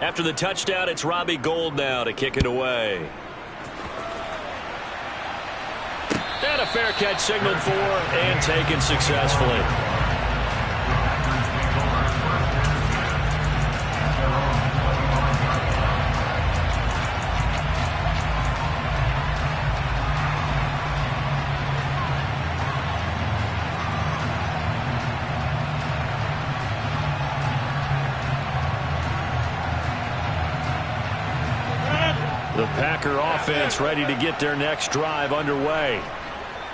After the touchdown, it's Robbie Gould now to kick it away. And a fair catch signaled for and taken successfully. The Packer offense ready to get their next drive underway.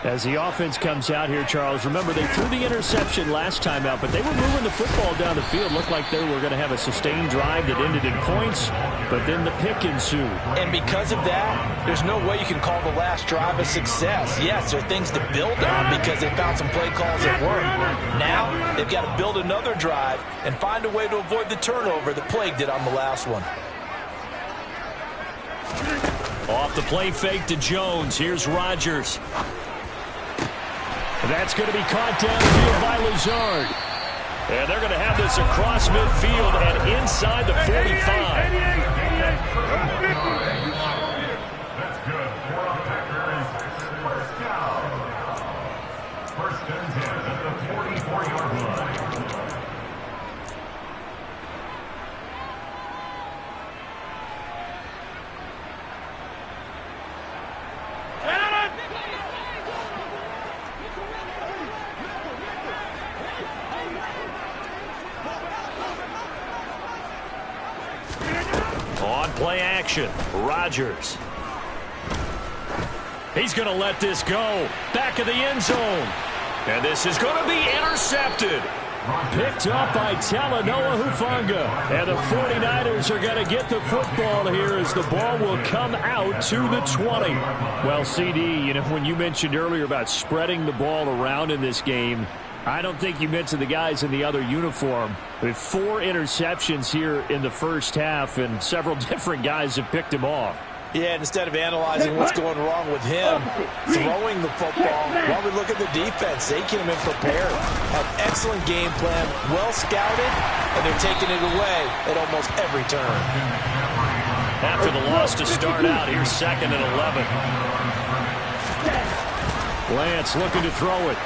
As the offense comes out here, Charles, remember they threw the interception last time out, but they were moving the football down the field. Looked like they were going to have a sustained drive that ended in points, but then the pick ensued. And because of that, there's no way you can call the last drive a success. Yes, there are things to build on because they found some play calls that work. Now they've got to build another drive and find a way to avoid the turnover that plagued it on the last one. Off the play fake to Jones. Here's Rodgers. That's going to be caught downfield by Lazard. And they're going to have this across midfield and inside the 45. That's good. For a Packers first down. First and 10 at the 44-yard line. On play action, Rodgers. He's going to let this go. Back of the end zone. And this is going to be intercepted. Picked up by Talanoa Hufanga. And the 49ers are going to get the football here as the ball will come out to the 20. Well, CD, you know, when you mentioned earlier about spreading the ball around in this game, I don't think you mentioned the guys in the other uniform. With 4 interceptions here in the first half, and several different guys have picked him off. Yeah, and instead of analyzing what's going wrong with him, throwing the football, while we look at the defense, they came in prepared. Had excellent game plan, well scouted, and they're taking it away at almost every turn. After the loss to start out, here's 2nd and 11. Lance looking to throw it.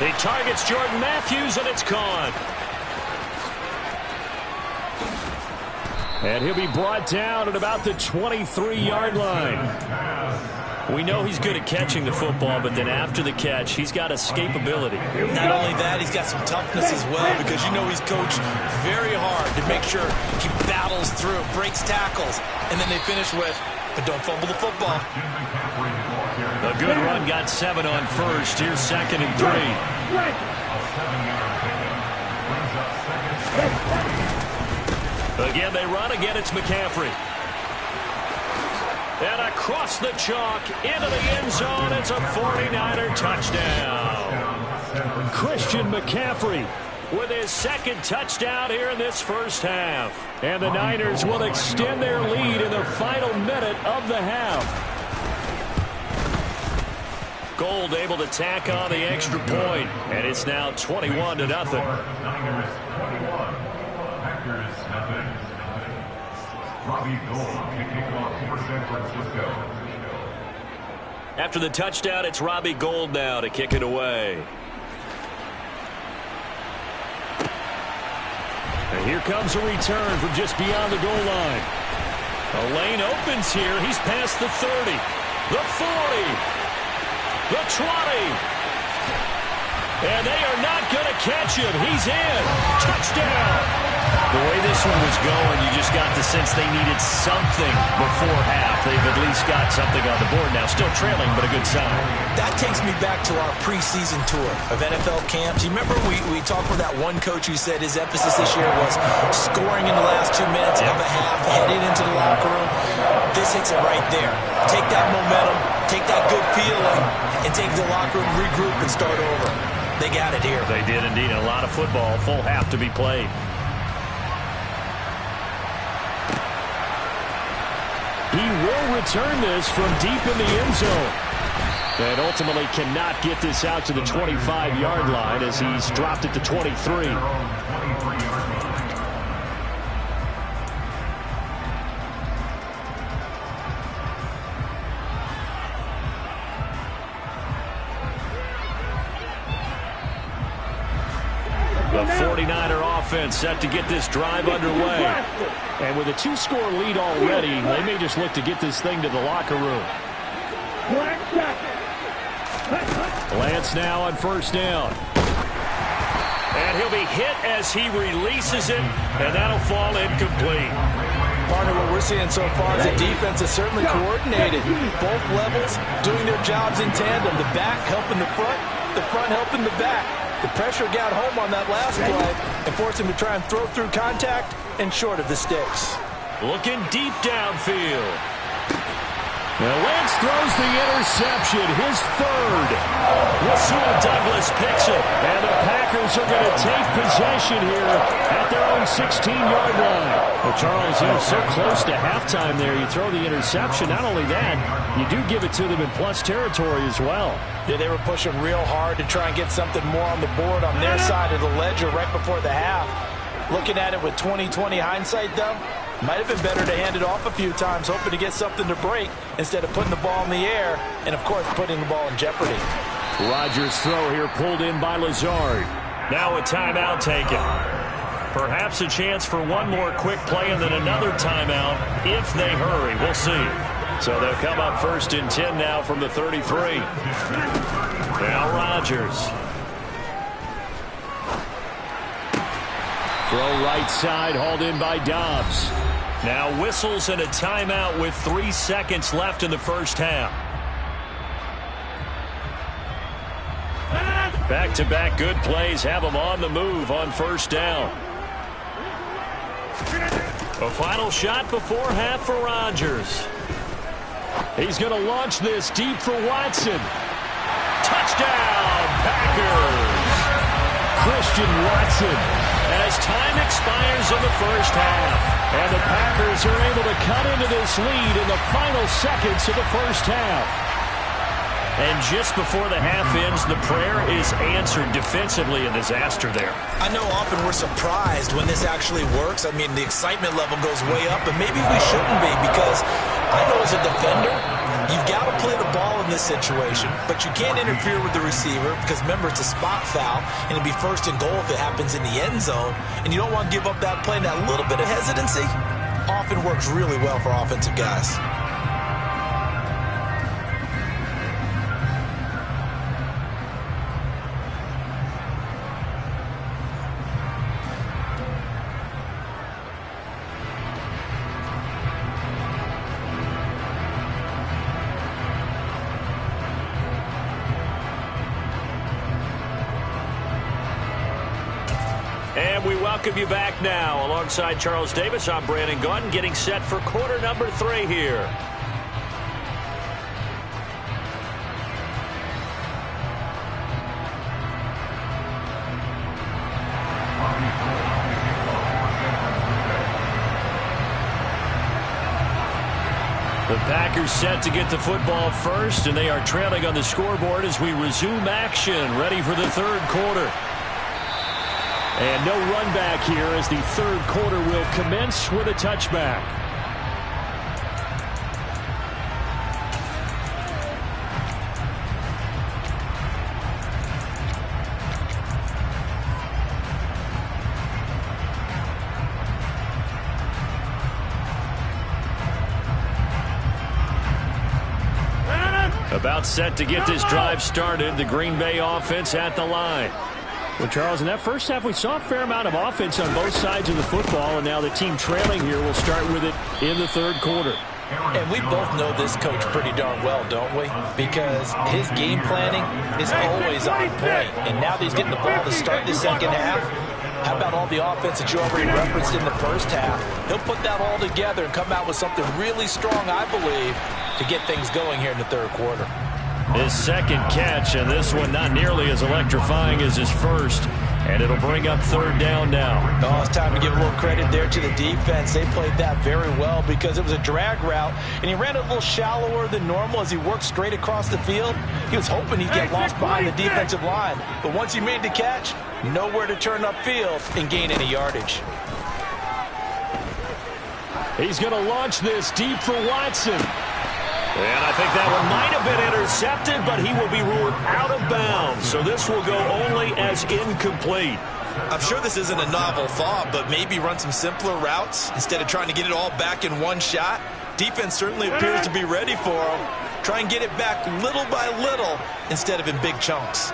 He targets Jordan Matthews, and it's caught. And he'll be brought down at about the 23-yard line. We know he's good at catching the football, but then after the catch, he's got escapability. Not only that, he's got some toughness as well, because you know he's coached very hard to make sure he battles through, breaks tackles, and then they finish with, but don't fumble the football. A good run got 7 on first. Here's 2nd and 3. Again, they run. Again, it's McCaffrey. And across the chalk into the end zone. It's a 49er touchdown. Christian McCaffrey with his 2nd touchdown here in this first half. And the Niners will extend their lead in the final minute of the half. Gould able to tack on the extra point, and it's now 21-0. Niners 21, Packers nothing. Robbie Gould kicking off for San Francisco. After the touchdown, it's Robbie Gould now to kick it away. And here comes a return from just beyond the goal line. A lane opens here. He's past the 30, the 40. The 20. And they are not going to catch him. He's in. Touchdown. The way this one was going, you just got the sense they needed something before half. They've at least got something on the board now. Still trailing, but a good sign. That takes me back to our preseason tour of NFL camps. You remember we talked with that one coach who said his emphasis this year was scoring in the last 2 minutes of a half, heading into the locker room. This hits it right there. Take that momentum, take that good feeling, and take the locker room, regroup, and start over. They got it here. They did indeed. A lot of football, full half to be played. He will return this from deep in the end zone. And ultimately cannot get this out to the 25-yard line as he's dropped it to 23. The 49er offense set to get this drive underway. And with a 2-score lead already, they may just look to get this thing to the locker room. Lance now on first down. And he'll be hit as he releases it, and that'll fall incomplete. Partner, what we're seeing so far is the defense is certainly coordinated. Both levels doing their jobs in tandem. The back helping the front helping the back. The pressure got home on that last play and forced him to try and throw through contact and short of the sticks. Looking deep downfield. Now Lance throws the interception, his third. Rasul Douglas picks it, and the Packers are going to take possession here at their own 16-yard line. Well, Charles, you're so close to halftime there. You throw the interception. Not only that, you do give it to them in plus territory as well. Yeah, they were pushing real hard to try and get something more on the board on their side of the ledger right before the half. Looking at it with 20/20 hindsight, though, might have been better to hand it off a few times, hoping to get something to break instead of putting the ball in the air and, of course, putting the ball in jeopardy. Rodgers' throw here pulled in by Lazard. Now a timeout taken. Perhaps a chance for one more quick play and then another timeout if they hurry. We'll see. So they'll come up 1st and 10 now from the 33. Now Rodgers. Throw right side, hauled in by Dobbs. Now whistles and a timeout with 3 seconds left in the first half. Back-to-back good plays have them on the move on first down. A final shot before half for Rodgers. He's going to launch this deep for Watson. Touchdown, Packers! Christian Watson as time expires in the first half. And the Packers are able to cut into this lead in the final seconds of the first half. And just before the half ends, the prayer is answered defensively. A disaster there. I know often we're surprised when this actually works. I mean, the excitement level goes way up, but maybe we shouldn't be, because I know as a defender, you've got to play the ball in this situation, but you can't interfere with the receiver because, remember, it's a spot foul, and it'd be 1st and goal if it happens in the end zone, and you don't want to give up that play. And that little bit of hesitancy often works really well for offensive guys. And we welcome you back now. Alongside Charles Davis, I'm Brandon Gaudin, getting set for quarter number 3 here. The Packers set to get the football first, and they are trailing on the scoreboard as we resume action, ready for the third quarter. And no run back here as the third quarter will commence with a touchback. About set to get this drive started, the Green Bay offense at the line. Well, Charles, in that first half, we saw a fair amount of offense on both sides of the football, and now the team trailing here will start with it in the third quarter. And we both know this coach pretty darn well, don't we? Because his game planning is always on point. And now that he's getting the ball to start the second half, how about all the offense that you already referenced in the first half? He'll put that all together and come out with something really strong, I believe, to get things going here in the third quarter. His second catch, and this one not nearly as electrifying as his first. And it'll bring up third down now. Oh, it's time to give a little credit there to the defense. They played that very well because it was a drag route, and he ran a little shallower than normal as he worked straight across the field. He was hoping he'd get lost behind the defensive line, but once he made the catch, nowhere to turn upfield and gain any yardage. He's going to launch this deep for Watson. And I think that one might have been intercepted, but he will be ruled out of bounds. So this will go only as incomplete. I'm sure this isn't a novel thought, but maybe run some simpler routes instead of trying to get it all back in one shot. Defense certainly appears to be ready for him. Try and get it back little by little instead of in big chunks.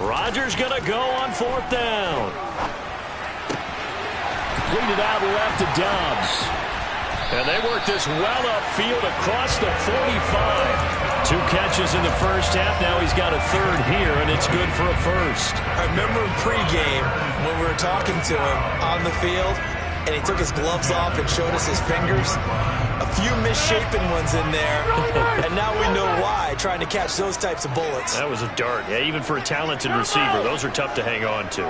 Rodgers going to go on fourth down. Completed out left to Dobbs. And they work this well upfield across the 45. 2 catches in the first half. Now he's got a third here, and it's good for a first. I remember in pregame when we were talking to him on the field, and he took his gloves off and showed us his fingers. A few misshapen ones in there, and now we know why, trying to catch those types of bullets. That was a dart. Yeah, even for a talented receiver, those are tough to hang on to.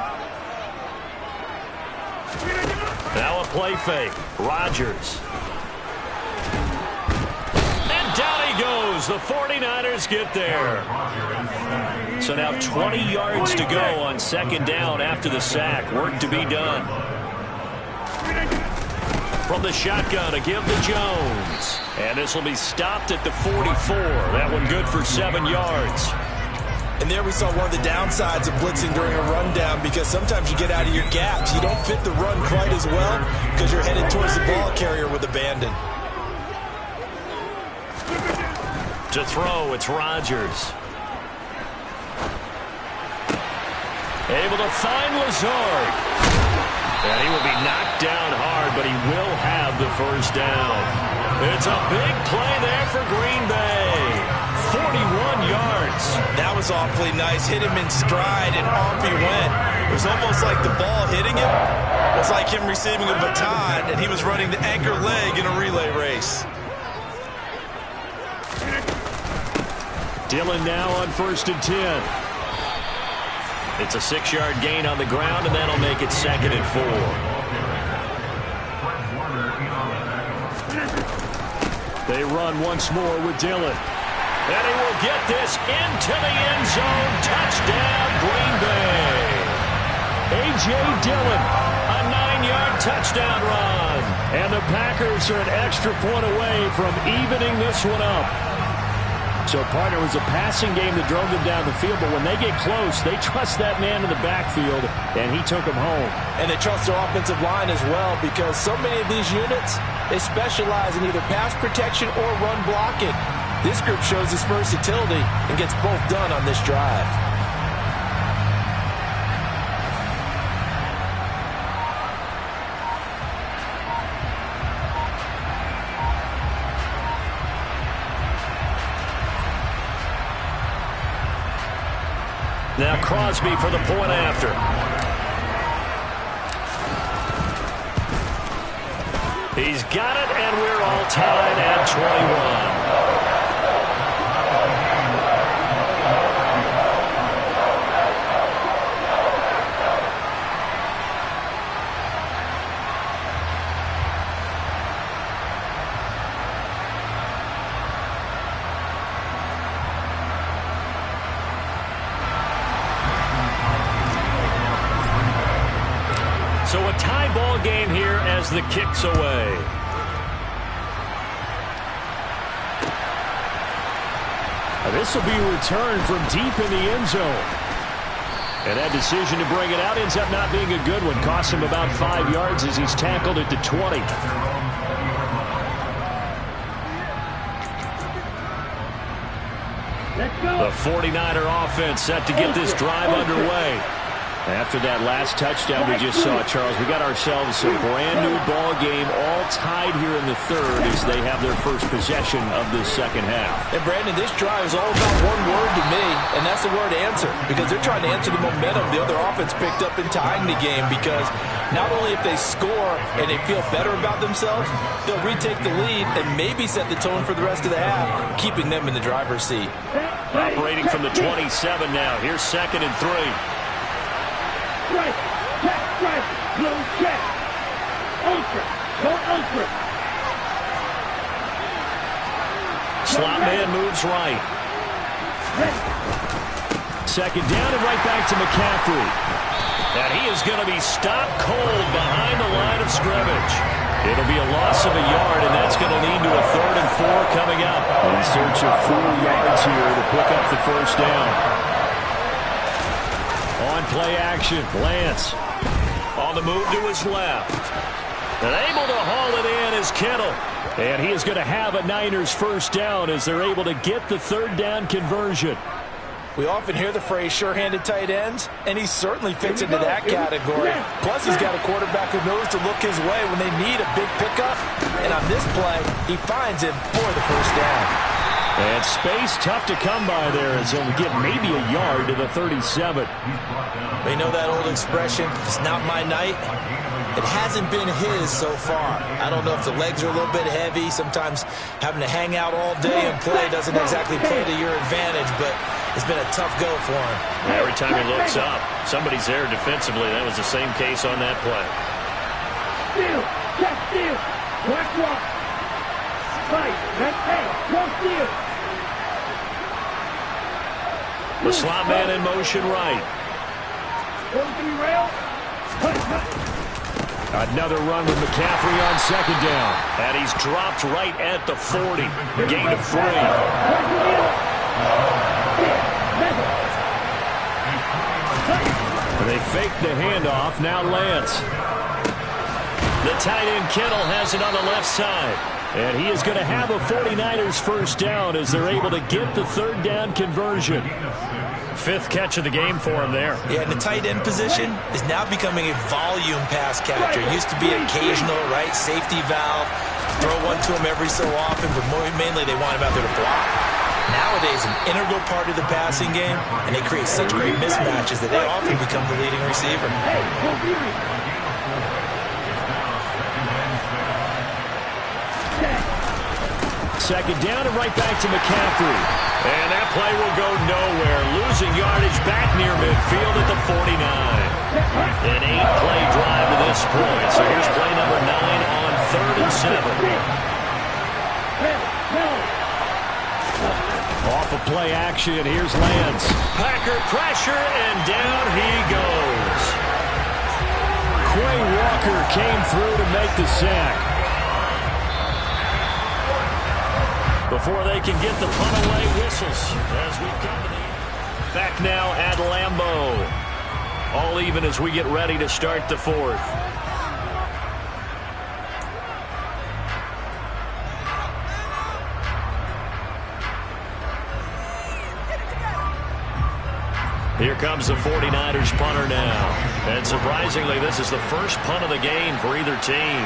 Now a play fake. Rodgers. Down he goes. The 49ers get there. So now 20 yards to go on second down after the sack. Work to be done. From the shotgun, a give to Jones. And this will be stopped at the 44. That one good for 7 yards. And there we saw one of the downsides of blitzing during a rundown, because sometimes you get out of your gaps. You don't fit the run quite as well because you're headed towards the ball carrier with abandon. To throw, it's Rodgers. Able to find Lazard. And he will be knocked down hard, but he will have the first down. It's a big play there for Green Bay. 41 yards. That was awfully nice. Hit him in stride, and off he went. It was almost like the ball hitting him. It was like him receiving a baton, and he was running the anchor leg in a relay race. Dillon now on 1st and 10. It's a 6-yard gain on the ground, and that'll make it 2nd and 4. They run once more with Dillon. And he will get this into the end zone. Touchdown, Green Bay. A.J. Dillon, a 9-yard touchdown run. And the Packers are an extra point away from evening this one up. So, partner, it was a passing game that drove them down the field, but when they get close, they trust that man in the backfield, and he took them home. And they trust their offensive line as well, because so many of these units, they specialize in either pass protection or run blocking. This group shows its versatility and gets both done on this drive. Now Crosby for the point after. He's got it, and we're all tied at 21. So a tie ball game here as the kick's away. This will be returned from deep in the end zone. And that decision to bring it out ends up not being a good one. Cost him about 5 yards as he's tackled at the 20. The 49er offense set to get this drive underway. After that last touchdown we just saw, Charles, we got ourselves a brand-new ball game, all tied here in the third as they have their first possession of this second half. And, Brandon, this drive is all about one word to me, and that's the word answer, because they're trying to answer the momentum the other offense picked up in tying the game, because not only if they score and they feel better about themselves, they'll retake the lead and maybe set the tone for the rest of the half, keeping them in the driver's seat. Operating from the 27 now. Here's 2nd and 3. Strike, check, strike, blue check. Ultra, go ultra. Slot man moves right. 2nd down and right back to McCaffrey. And he is going to be stopped cold behind the line of scrimmage. It'll be a loss of a yard, and that's going to lead to a 3rd and 4 coming up. In search of 4 yards here to pick up the 1st down. On play action, Lance on the move to his left. And able to haul it in is Kittle. And he is going to have a Niners 1st down as they're able to get the 3rd down conversion. We often hear the phrase sure-handed tight ends, and he certainly fits into that category. Plus, he's got a quarterback who knows to look his way when they need a big pickup. And on this play, he finds him for the 1st down. And space tough to come by there as he'll get maybe a yard to the 37. They know that old expression, it's not my night. It hasn't been his so far. I don't know if the legs are a little bit heavy. Sometimes having to hang out all day and play doesn't exactly play to your advantage, but it's been a tough go for him. Every time he looks up, somebody's there defensively. That was the same case on that play. Steal, check steal, black walk. Right, that's hey, one steal. The slot man in motion right. Go to the rail. Cut. Another run with McCaffrey on 2nd down. And he's dropped right at the 40. Gain of 3. They fake the handoff. Now Lance. The tight end Kittle has it on the left side. And he is going to have a 49ers 1st down as they're able to get the 3rd down conversion. 5th catch of the game for him there. Yeah, and the tight end position is now becoming a volume pass catcher. It used to be occasional, right? Safety valve. Throw one to him every so often, but mainly they want him out there to block. Nowadays, an integral part of the passing game, and they create such great mismatches that they often become the leading receiver. 2nd down and right back to McCaffrey. And that play will go nowhere. Losing yardage back near midfield at the 49. An 8-play drive to this point. So here's play number 9 on 3rd and 7. Off of play action, here's Lance. Packer pressure, and down he goes. Quay Walker came through to make the sack. Before they can get the punt away, whistles as we come to the back now at Lambeau. All even as we get ready to start the 4th. Here comes the 49ers punter now. And surprisingly, this is the first punt of the game for either team.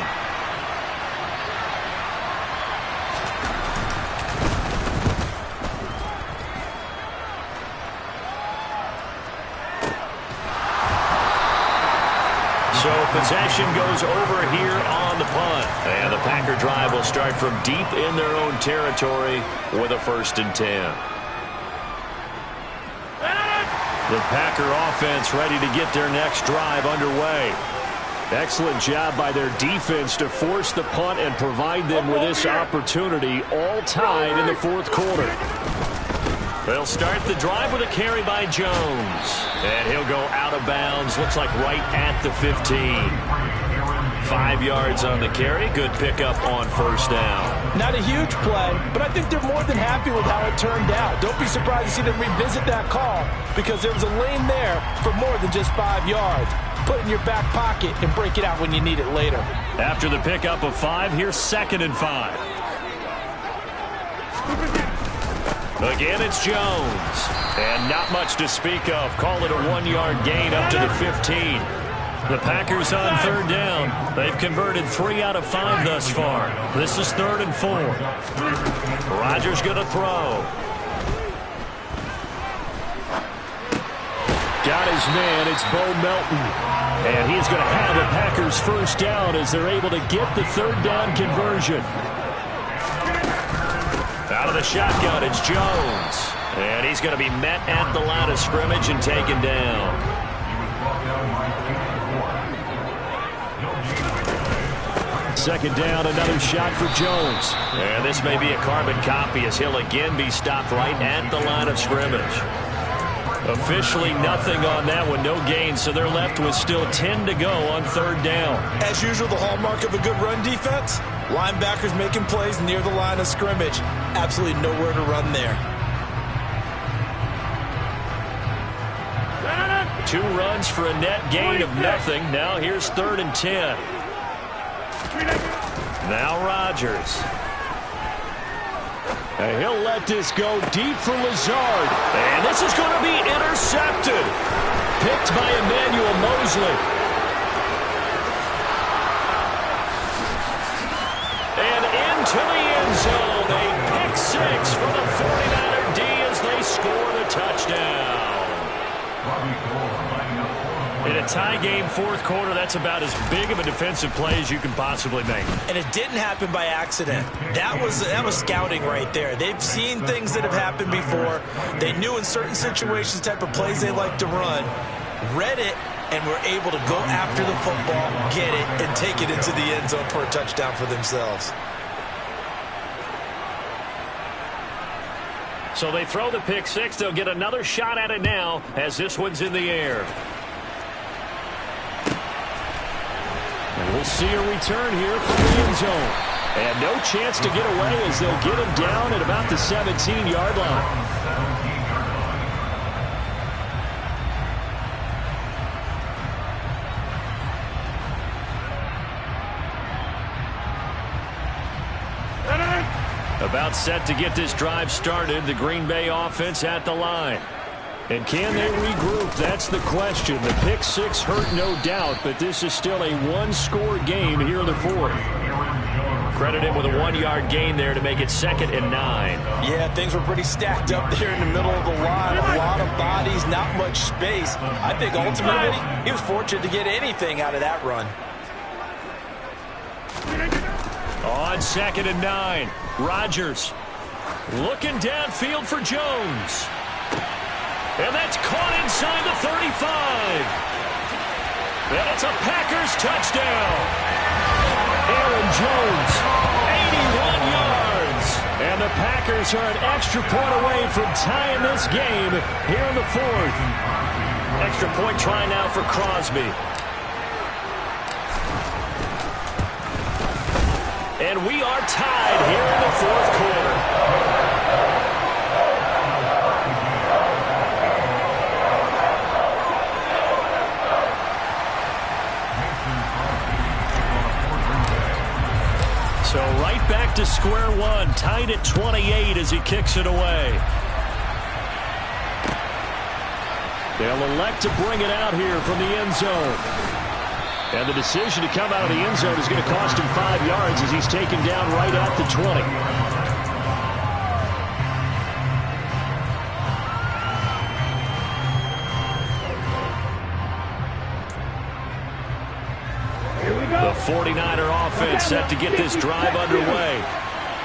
So possession goes over here on the punt. And the Packer drive will start from deep in their own territory with a 1st and 10. The Packer offense ready to get their next drive underway. Excellent job by their defense to force the punt and provide them with this opportunity, all tied in the 4th quarter. They'll start the drive with a carry by Jones. And he'll go out of bounds, looks like right at the 15. 5 yards on the carry. Good pickup on 1st down. Not a huge play, but I think they're more than happy with how it turned out. Don't be surprised to see them revisit that call because there was a lane there for more than just 5 yards. Put it in your back pocket and break it out when you need it later. After the pickup of 5, here's 2nd and 5. Again, it's Jones. And not much to speak of. Call it a 1-yard gain up to the 15. The Packers on 3rd down. They've converted 3 out of 5 thus far. This is 3rd and 4. Rodgers going to throw. Got his man. It's Bo Melton. And he's going to have a Packers 1st down as they're able to get the 3rd down conversion. Out of the shotgun, it's Jones. And he's going to be met at the line of scrimmage and taken down. Second down, another shot for Jones. And this may be a carbon copy as he'll again be stopped right at the line of scrimmage. Officially nothing on that one, no gain, so they're left with still 10 to go on third down. As usual, the hallmark of a good run defense, linebackers making plays near the line of scrimmage. Absolutely nowhere to run there. 2 runs for a net gain of nothing. Now here's 3rd and 10. Now Rodgers. And he'll let this go deep for Lazard. And this is going to be intercepted. Picked by Emmanuel Mosley. And into the end zone. A pick 6 for the 49er D as they score the touchdown. In a tie game, 4th quarter, that's about as big of a defensive play as you can possibly make. And it didn't happen by accident. That was scouting right there. They've seen things that have happened before. They knew in certain situations the type of plays they like to run, read it, and were able to go after the football, get it, and take it into the end zone for a touchdown for themselves. So they throw the pick 6. They'll get another shot at it now as this one's in the air. And we'll see a return here from the end zone. And no chance to get away as they'll get him down at about the 17-yard line. About set to get this drive started, the Green Bay offense at the line. And can they regroup? That's the question. The pick 6 hurt, no doubt, but this is still a 1-score game here in the 4th. Credit him with a 1-yard gain there to make it 2nd and 9. Yeah, things were pretty stacked up there in the middle of the line. A lot of bodies, not much space. I think ultimately he was fortunate to get anything out of that run. On 2nd and 9, Rodgers looking downfield for Jones. And that's caught inside the 35. And it's a Packers touchdown. Aaron Jones, 81 yards. And the Packers are an extra point away from tying this game here in the 4th. Extra point try now for Crosby. And we are tied here in the 4th quarter. So right back to square one, tied at 28 as he kicks it away. They'll elect to bring it out here from the end zone. And the decision to come out of the end zone is going to cost him 5 yards as he's taken down right at the 20. The 49er offense set to get this drive underway.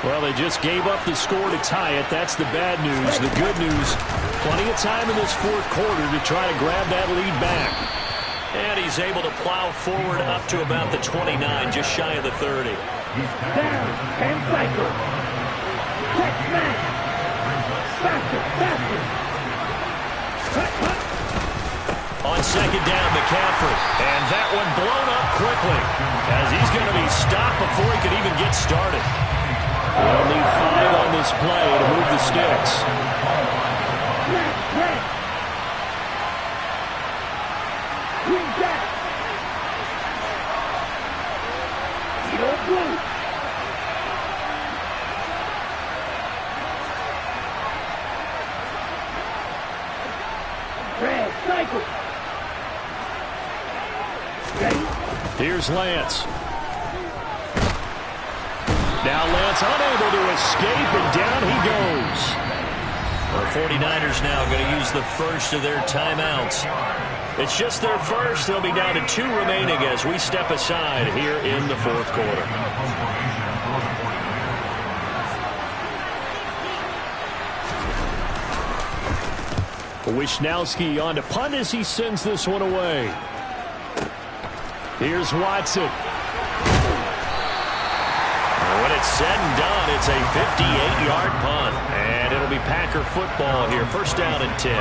Well, they just gave up the score to tie it. That's the bad news. The good news, plenty of time in this 4th quarter to try to grab that lead back. And he's able to plow forward up to about the 29, just shy of the 30. Down and cycle. Check man. Faster, faster. On 2nd down, McCaffrey. And that one blown up quickly as he's going to be stopped before he could even get started. They'll need 5 on this play to move the sticks. Green back. Yellow blue. Red cycle. Ready? Here's Lance. Now Lance unable to escape, and down he goes. The 49ers now going to use the first of their timeouts. It's just their first. They'll be down to 2 remaining as we step aside here in the 4th quarter. Wisnowski on to punt as he sends this one away. Here's Watson. When it's said and done, it's a 58-yard punt. And it'll be Packer football here. First down and 10.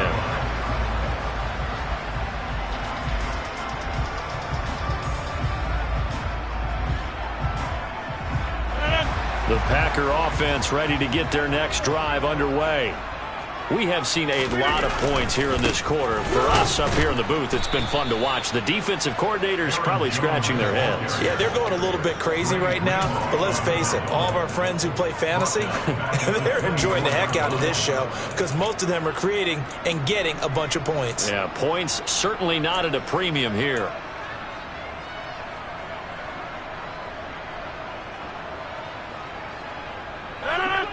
The Packer offense ready to get their next drive underway. We have seen a lot of points here in this quarter. For us up here in the booth, it's been fun to watch. The defensive coordinators probably scratching their heads. Yeah, they're going a little bit crazy right now. But let's face it, all of our friends who play fantasy, they're enjoying the heck out of this show because most of them are creating and getting a bunch of points. Yeah, points certainly not at a premium here.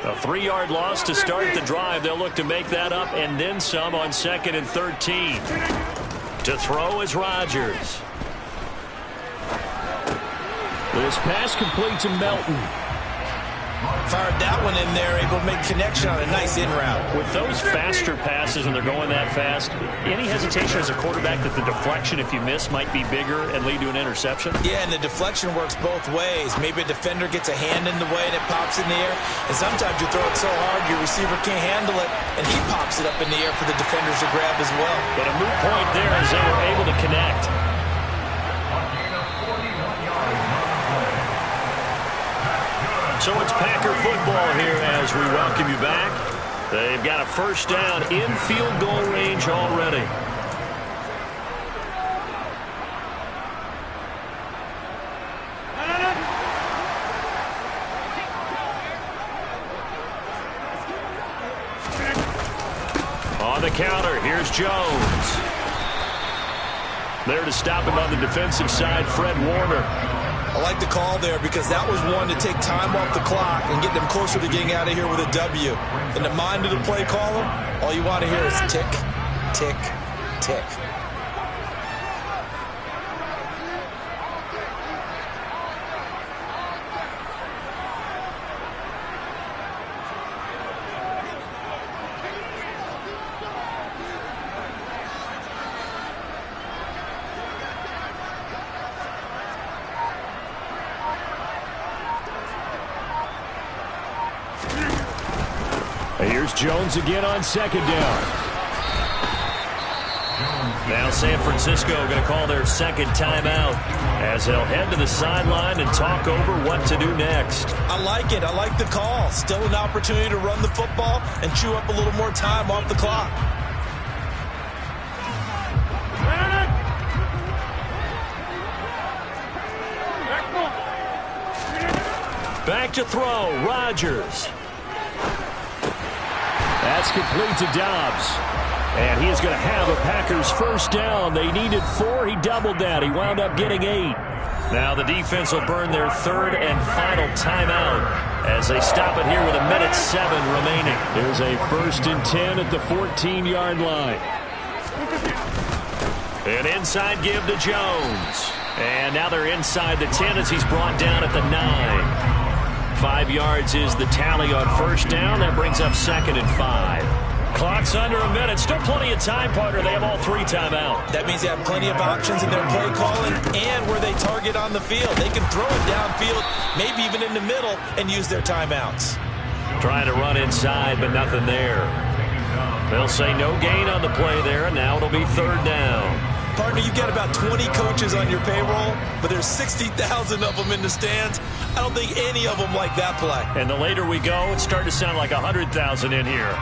A 3-yard loss to start the drive. They'll look to make that up and then some on 2nd and 13. To throw is Rodgers. This pass complete to Melton. Fired that one in there, able to make connection on a nice in route. With those faster passes and they're going that fast, any hesitation as a quarterback that the deflection, if you miss, might be bigger and lead to an interception? Yeah, and the deflection works both ways. Maybe a defender gets a hand in the way and it pops in the air. And sometimes you throw it so hard your receiver can't handle it, and he pops it up in the air for the defenders to grab as well. But a moot point there as they were able to connect. So it's Packer football here as we welcome you back. They've got a first down in field goal range already. On the counter, here's Jones. There to stop him on the defensive side, Fred Warner. I like the call there because that was one to take time off the clock and get them closer to getting out of here with a W. In the mind of the play caller, all you want to hear is tick, tick, tick. Here's Jones again on 2nd down. Now San Francisco going to call their 2nd timeout as they'll head to the sideline and talk over what to do next. I like it. I like the call. Still an opportunity to run the football and chew up a little more time off the clock. Back to throw, Rodgers. That's complete to Dobbs. And he is going to have a Packers first down. They needed 4. He doubled that. He wound up getting 8. Now the defense will burn their 3rd and final timeout as they stop it here with 1:07 remaining. There's a 1st and 10 at the 14-yard line. An inside give to Jones. And now they're inside the 10 as he's brought down at the 9. 5 yards is the tally on first down. That brings up 2nd and 5. Clock's under a minute. Still plenty of time, partner. They have all 3 timeout. That means they have plenty of options in their play calling and where they target on the field. They can throw it downfield, maybe even in the middle, and use their timeouts. Trying to run inside, but nothing there. They'll say no gain on the play there, and now it'll be 3rd down. Partner, you got about 20 coaches on your payroll, but there's 60,000 of them in the stands. I don't think any of them like that play. And the later we go, it's starting to sound like 100,000 in here.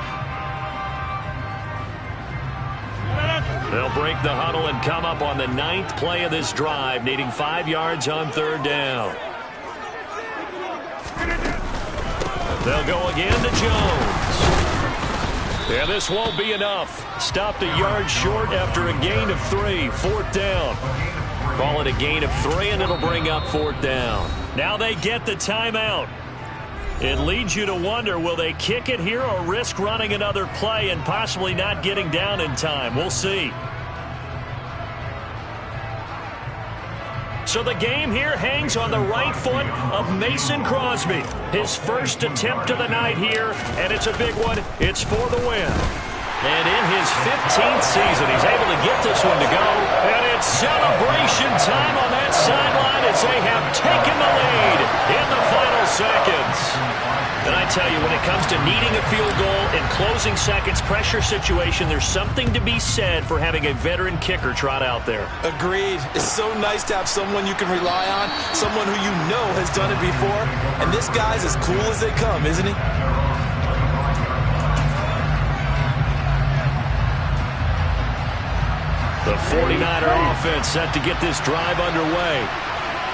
They'll break the huddle and come up on the 9th play of this drive, needing 5 yards on 3rd down. They'll go again to Jones. Yeah, this won't be enough. Stopped a yard short after a gain of 3. 4th down. Call it a gain of 3, and it'll bring up 4th down. Now they get the timeout. It leads you to wonder, will they kick it here or risk running another play and possibly not getting down in time? We'll see. So the game here hangs on the right foot of Mason Crosby. His first attempt of the night here, and it's a big one. It's for the win. And in his 15th season, he's able to get this one to go. And it's celebration time on that sideline as they have taken the lead in the final seconds. And I tell you, when it comes to needing a field goal in closing seconds pressure situation, there's something to be said for having a veteran kicker trot out there. Agreed. It's so nice to have someone you can rely on, someone who you know has done it before. And this guy's as cool as they come, isn't he? The 49er offense set to get this drive underway.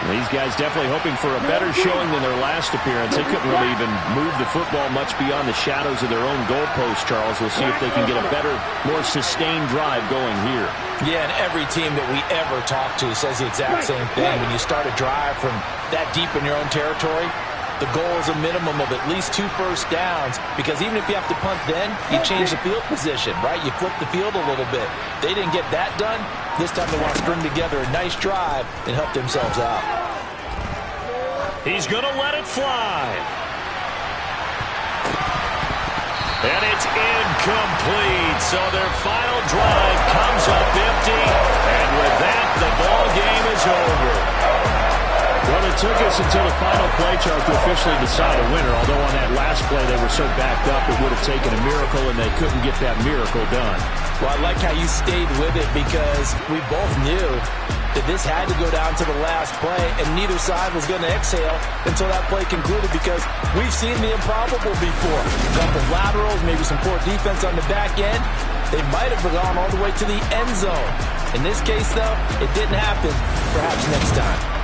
These guys definitely hoping for a better showing than their last appearance. They couldn't really even move the football much beyond the shadows of their own goalpost, Charles. We'll see if they can get a better, more sustained drive going here. Yeah, and every team that we ever talk to says the exact same thing. When you start a drive from that deep in your own territory, the goal is a minimum of at least 2 first downs, because even if you have to punt then, you change the field position, right? You flip the field a little bit. They didn't get that done. This time they want to string together a nice drive and help themselves out. He's going to let it fly. And it's incomplete. So their final drive comes up empty. And with that, the ball game is over. Well, it took us until the final play, Charles, to officially decide a winner. Although on that last play they were so backed up, it would have taken a miracle, and they couldn't get that miracle done. Well, I like how you stayed with it, because we both knew that this had to go down to the last play, and neither side was going to exhale until that play concluded, because we've seen the improbable before. A couple laterals, maybe some poor defense on the back end. They might have gone all the way to the end zone. In this case, though, it didn't happen. Perhaps next time.